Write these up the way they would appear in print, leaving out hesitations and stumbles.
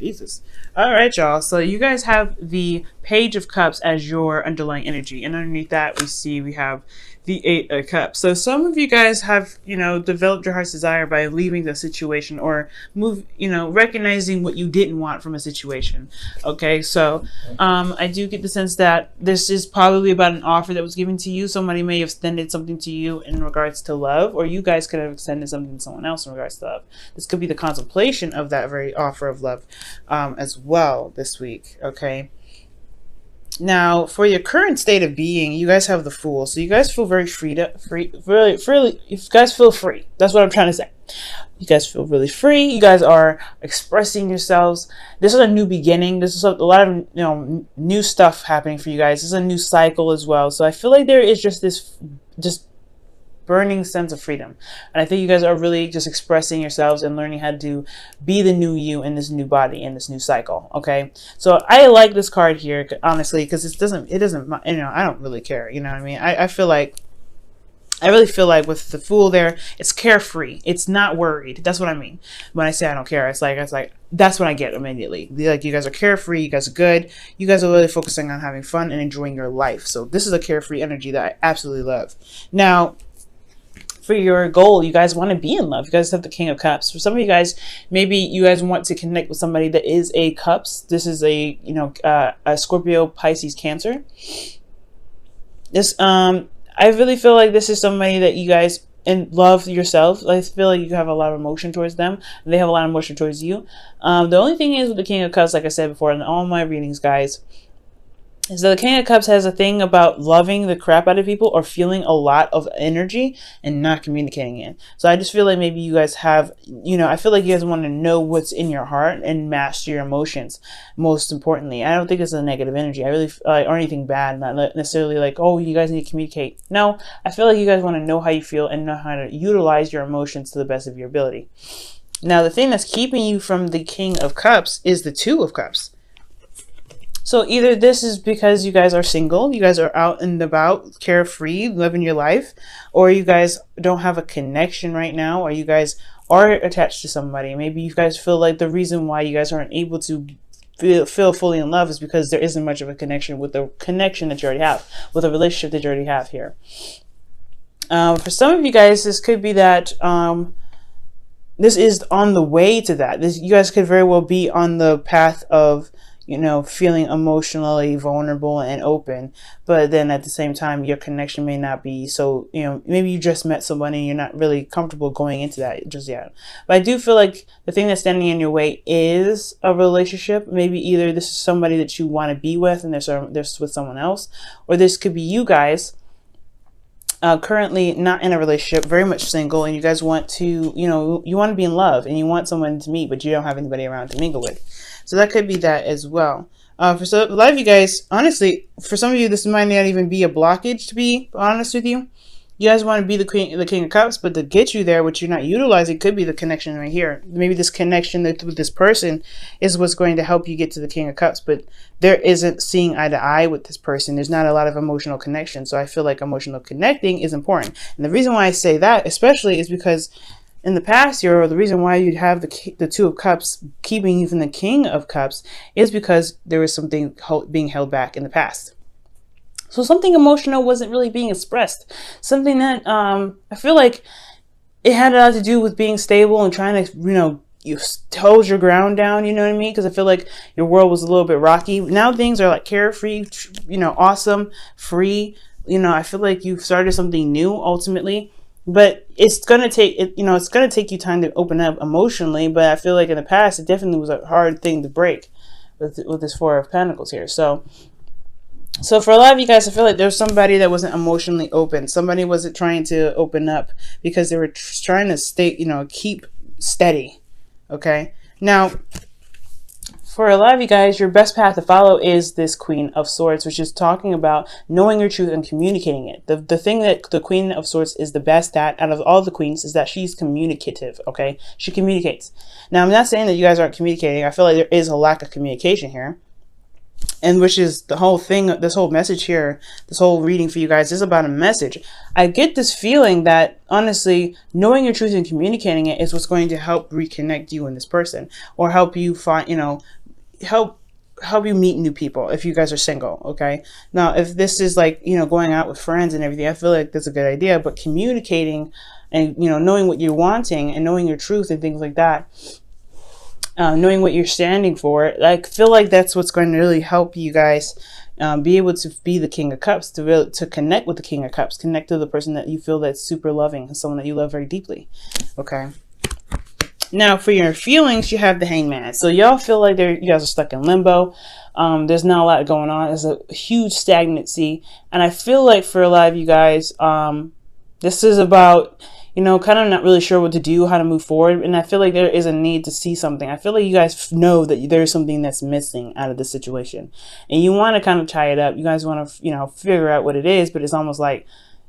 Jesus. All right, y'all. So you guys have the Page of Cups as your underlying energy. And underneath that, we have the Eight of Cups. So some of you guys have, developed your heart's desire by leaving the situation or recognizing what you didn't want from a situation. Okay, so I do get the sense that this is probably about an offer that was given to you. Somebody may have extended something to you in regards to love, or you guys could have extended something to someone else in regards to love. This could be the contemplation of that very offer of love as well this week. Okay. Now, for your current state of being, you guys have the Fool. So you guys feel very really, you guys feel free. That's what I'm trying to say. You guys feel really free. You guys are expressing yourselves. This is a new beginning. This is a lot of, new stuff happening for you guys. This is a new cycle as well. So I feel like there is just this, burning sense of freedom. And I think you guys are really just expressing yourselves and learning how to be the new you in this new body, in this new cycle. Okay. So I like this card here, honestly, because it doesn't, I don't really care. You know what I mean? I really feel like with the Fool there, it's carefree. It's not worried. That's what I mean. When I say I don't care, it's like, that's what I get immediately. Like, you guys are carefree. You guys are good. You guys are really focusing on having fun and enjoying your life. So this is a carefree energy that I absolutely love. Now, for your goal, you guys want to be in love. You guys have the King of Cups. For some of you guys, maybe you guys want to connect with somebody that is a Cups. This is a Scorpio, Pisces, Cancer. This I really feel like this is somebody that you guys love yourself. I feel like you have a lot of emotion towards them. They have a lot of emotion towards you. The only thing is with the King of Cups, like I said before in all my readings, guys, so the King of Cups has a thing about loving the crap out of people or feeling a lot of energy and not communicating it. So I just feel like maybe you guys have, I feel like you guys want to know what's in your heart and master your emotions. Most importantly, I don't think it's a negative energy. I really or anything bad, not necessarily like, oh, you guys need to communicate. No, I feel like you guys want to know how you feel and know how to utilize your emotions to the best of your ability. Now, the thing that's keeping you from the King of Cups is the Two of Cups. So either this is because you guys are single, you guys are out and about, carefree, living your life, or you guys don't have a connection right now, or you guys are attached to somebody. Maybe you guys feel like the reason why you guys aren't able to feel fully in love is because there isn't much of a connection with the connection that you already have, with a relationship that you already have here. For some of you guys, this could be that this is on the way to that. You guys could very well be on the path of feeling emotionally vulnerable and open, but then at the same time, your connection may not be so, maybe you just met someone and you're not really comfortable going into that just yet. But I do feel like the thing that's standing in your way is a relationship. Maybe either this is somebody that you want to be with and there's with someone else, or this could be you guys currently not in a relationship, very much single, and you guys want to, you want to be in love and you want someone to meet, but you don't have anybody around to mingle with. So that could be that as well. For a lot of you guys, honestly, for some of you, this might not even be a blockage, to be honest with you. You guys want to be the King of Cups, but to get you there, what you're not utilizing could be the connection right here. Maybe this connection with this person is what's going to help you get to the King of Cups, but there isn't seeing eye to eye with this person. There's not a lot of emotional connection. So I feel like emotional connecting is important. And the reason why I say that, especially, is because in the past year, or the reason why you'd have the Two of Cups keeping you from the King of Cups is because there was something being held back in the past. So something emotional wasn't really being expressed. Something that I feel like it had a lot to do with being stable and trying to, you hold your ground down, you know what I mean? Because I feel like your world was a little bit rocky. Now things are like carefree, awesome, free. I feel like you've started something new ultimately. But it's going to take it's going to take you time to open up emotionally. But I feel like in the past, it definitely was a hard thing to break with this Four of Pentacles here. So for a lot of you guys, I feel like there's somebody that wasn't emotionally open. Somebody wasn't trying to open up because they were trying to stay, keep steady. Okay. Now, for a lot of you guys, your best path to follow is this Queen of Swords, which is talking about knowing your truth and communicating it. The thing that the Queen of Swords is the best at out of all the queens is that she's communicative, okay? She communicates. Now, I'm not saying that you guys aren't communicating. I feel like there is a lack of communication here. And which is the whole thing, this whole message here, this whole reading for you guys is about a message. I get this feeling that, honestly, knowing your truth and communicating it is what's going to help reconnect you and this person, or help you find, help you meet new people if you guys are single. Okay, now if this is like, going out with friends and everything, I feel like that's a good idea. But communicating and, knowing what you're wanting and knowing your truth and things like that, knowing what you're standing for, I feel like that's what's going to really help you guys be able to be the King of Cups, to connect with the King of Cups, connect to the person that you feel that's super loving and someone that you love very deeply. Okay. Now, for your feelings, you have the Hangman. So y'all feel like you guys are stuck in limbo. There's not a lot going on. There's a huge stagnancy. And I feel like for a lot of you guys, this is about, kind of not really sure what to do, how to move forward. And I feel like there is a need to see something. I feel like you guys know that there's something that's missing out of the situation. And you want to kind of tie it up. You guys want to, figure out what it is. But it's almost like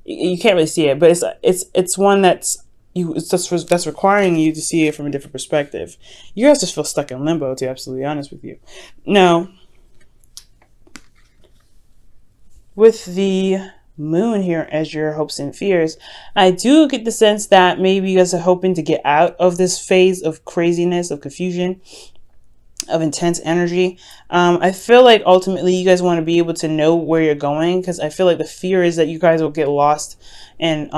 you can't really see it. But it's one that's requiring you to see it from a different perspective. You guys just feel stuck in limbo, to be absolutely honest with you. Now, with the Moon here as your hopes and fears, I do get the sense that maybe you guys are hoping to get out of this phase of craziness, of confusion, of intense energy. I feel like ultimately you guys want to be able to know where you're going, because I feel like the fear is that you guys will get lost, and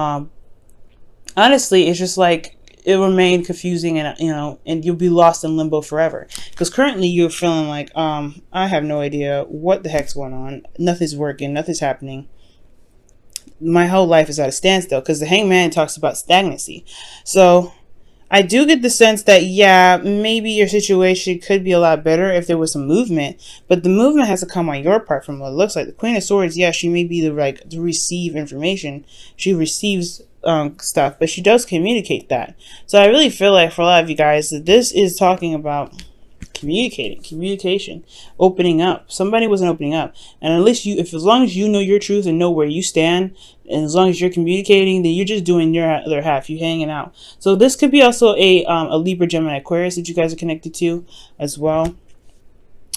honestly, it's just like it remained confusing, and and you'll be lost in limbo forever. Because currently you're feeling like, I have no idea what the heck's going on. Nothing's working. Nothing's happening. My whole life is at a standstill, because the Hangman talks about stagnancy. So I do get the sense that, yeah, maybe your situation could be a lot better if there was some movement, but the movement has to come on your part from what it looks like. The Queen of Swords, yeah, she may be to receive information. She receives stuff, but she does communicate that. So I really feel like for a lot of you guys that this is talking about communication, opening up. Somebody wasn't opening up, and at least as long as you know your truth and know where you stand, and as long as you're communicating, then you're just doing your other half. You're hanging out. So this could be also a Libra, Gemini, Aquarius that you guys are connected to as well.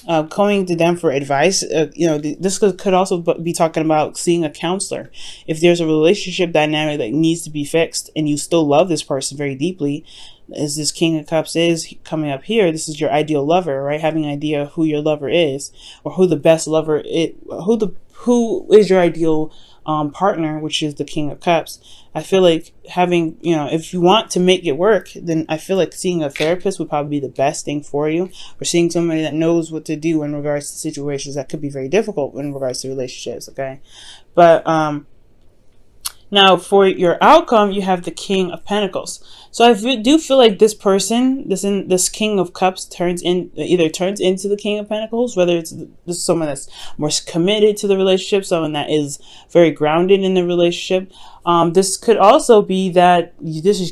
Going to them for advice. This could also be talking about seeing a counselor. If there's a relationship dynamic that needs to be fixed and you still love this person very deeply, as this King of Cups is coming up here, this is your ideal lover, right? Having an idea who your lover is, or who the best lover is, who is your ideal partner, which is the King of Cups. I feel like having, if you want to make it work, then I feel like seeing a therapist would probably be the best thing for you, or seeing somebody that knows what to do in regards to situations that could be very difficult in regards to relationships. Okay. But now for your outcome, you have the King of Pentacles. So I do feel like this person, this King of Cups either turns into the King of Pentacles, whether it's someone that's more committed to the relationship, someone that is very grounded in the relationship. This could also be that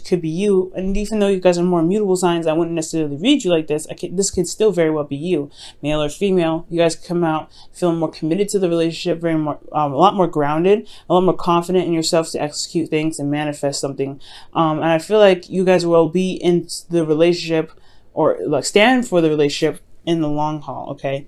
could be you, and even though you guys are more mutable signs, I wouldn't necessarily read you like this. This could still very well be you, male or female. You guys come out feeling more committed to the relationship, a lot more grounded, a lot more confident in yourself to execute things and manifest something. And I feel like you guys will be in the relationship, or like stand for the relationship in the long haul. Okay.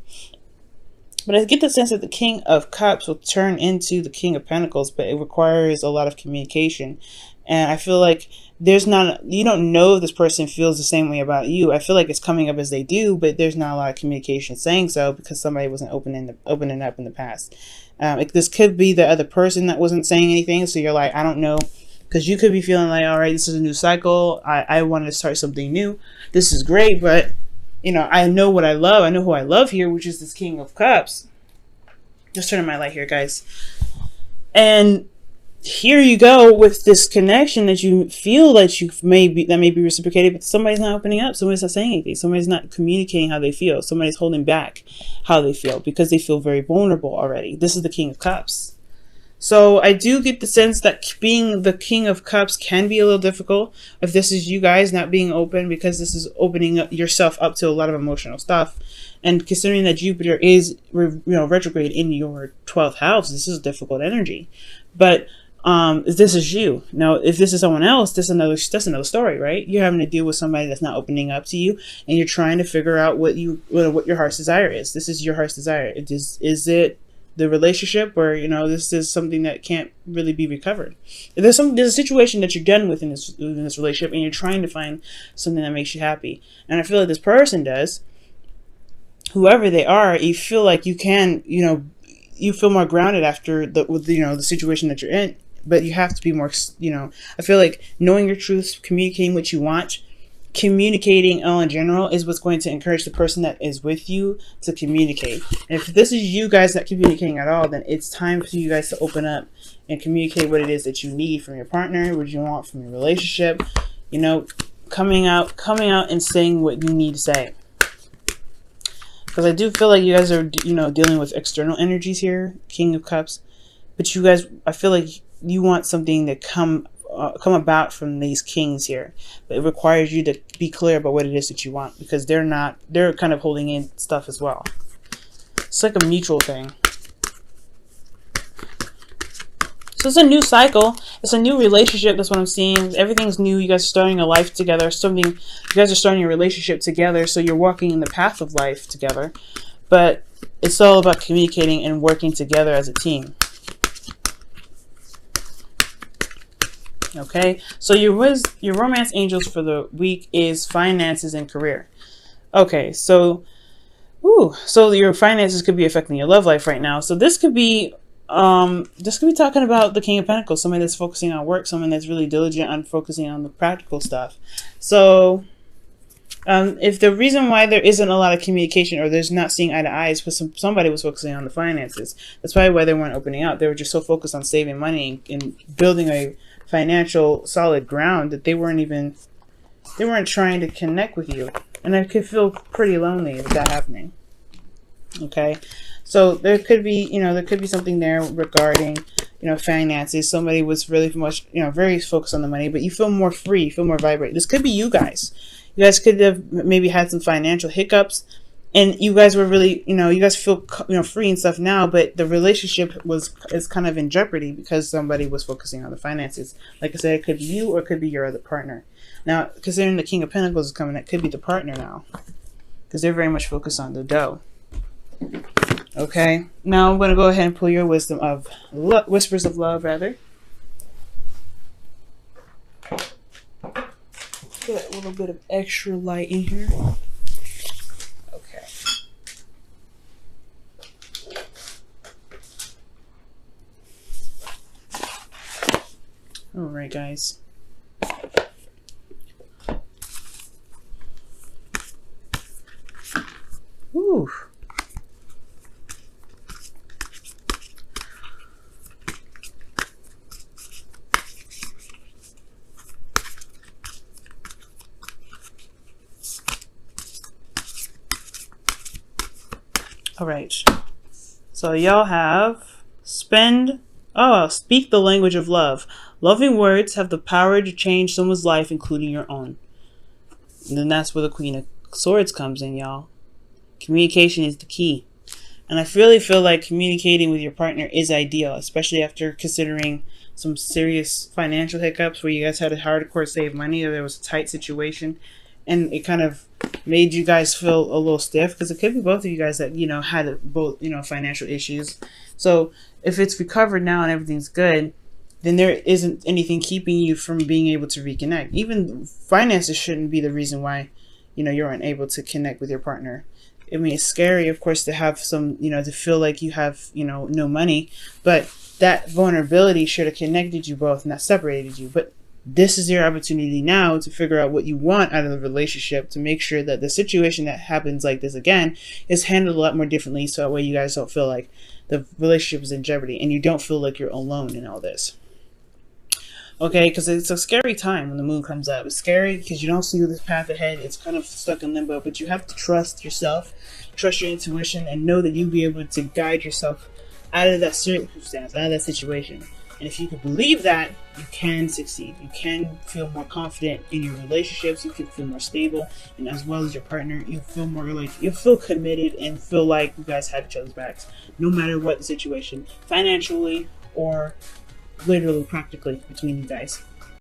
But I get the sense that the King of Cups will turn into the King of Pentacles, but it requires a lot of communication. And I feel like you don't know if this person feels the same way about you. I feel like it's coming up as they do, but there's not a lot of communication saying so, because somebody wasn't opening up in the past. This could be the other person that wasn't saying anything. So you're like, I don't know. Because you could be feeling like, all right, this is a new cycle. I wanted to start something new. This is great, but I know what I love. I know who I love here, which is this King of Cups. Just turning my light here, guys. And here you go with this connection that you feel that may be reciprocated, but somebody's not opening up. Somebody's not saying anything. Somebody's not communicating how they feel. Somebody's holding back how they feel because they feel very vulnerable already. This is the King of Cups. So I do get the sense that being the King of Cups can be a little difficult if this is you guys not being open, because this is opening yourself up to a lot of emotional stuff. And considering that Jupiter is retrograde in your 12th house, this is difficult energy. But this is you. Now, if this is someone else, that's another story, right? You're having to deal with somebody that's not opening up to you, and you're trying to figure out what your heart's desire is. This is your heart's desire. Is it the relationship, or this is something that can't really be recovered? If there's a situation that you're done with in this relationship, and you're trying to find something that makes you happy. And I feel like this person does. Whoever they are, you feel like you can, you feel more grounded after the situation that you're in. But you have to be more, I feel like knowing your truth, communicating what you want, communicating all in general is what's going to encourage the person that is with you to communicate. And if this is you guys not communicating at all, then it's time for you guys to open up and communicate what it is that you need from your partner, what you want from your relationship, coming out and saying what you need to say. Because I do feel like you guys are, dealing with external energies here, King of Cups. But you guys, I feel like you want something to come about from these kings here. But it requires you to be clear about what it is that you want, because they're kind of holding in stuff as well. It's like a mutual thing. So it's a new cycle. It's a new relationship. That's what I'm seeing. Everything's new. You guys are starting a life together. You guys are starting a relationship together. So you're walking in the path of life together. But it's all about communicating and working together as a team. Okay, so your romance angels for the week is finances and career. Okay, so your finances could be affecting your love life right now. So this could be talking about the King of Pentacles, somebody that's focusing on work, someone that's really diligent on focusing on the practical stuff. So if the reason why there isn't a lot of communication, or there's not seeing eye to eye, is because somebody was focusing on the finances. That's probably why they weren't opening up. They were just so focused on saving money and building a financial solid ground that they weren't trying to connect with you. And I could feel pretty lonely with that happening. Okay, so there could be something there regarding finances. Somebody was really much very focused on the money, but you feel more free, you feel more vibrant. This could be you guys. You guys could have maybe had some financial hiccups, and you guys were really, you guys feel free and stuff now, but the relationship is kind of in jeopardy because somebody was focusing on the finances. Like I said, it could be you or it could be your other partner. Now, considering the King of Pentacles is coming, that could be the partner now, because they're very much focused on the dough. Okay, now I'm going to go ahead and pull your Whispers of Love, rather. Get a little bit of extra light in here. Okay. All right, guys. Ooh. All right, so y'all have speak the language of love. Loving words have the power to change someone's life, including your own. And then that's where the Queen of Swords comes in, y'all. Communication is the key. And I really feel like communicating with your partner is ideal, especially after considering some serious financial hiccups where you guys had to hardcore save money, or there was a tight situation. And it kind of made you guys feel a little stiff, because it could be both of you guys that, had both, financial issues. So if it's recovered now and everything's good, then there isn't anything keeping you from being able to reconnect. Even finances shouldn't be the reason why, you're unable to connect with your partner. I mean, it's scary, of course, to have some, to feel like you have, no money, but that vulnerability should have connected you both, not separated you. But this is your opportunity now to figure out what you want out of the relationship, to make sure that the situation that happens like this again is handled a lot more differently, so that way you guys don't feel like the relationship is in jeopardy and you don't feel like you're alone in all this. Okay, because it's a scary time when the moon comes up. It's scary because you don't see this path ahead. It's kind of stuck in limbo, but you have to trust yourself, trust your intuition, and know that you'll be able to guide yourself out of that circumstance, out of that situation. And if you can believe that, you can succeed. You can feel more confident in your relationships. You can feel more stable, and as well as your partner, you feel more like you feel committed and feel like you guys have each other's backs, no matter what the situation, financially or literally practically between you guys.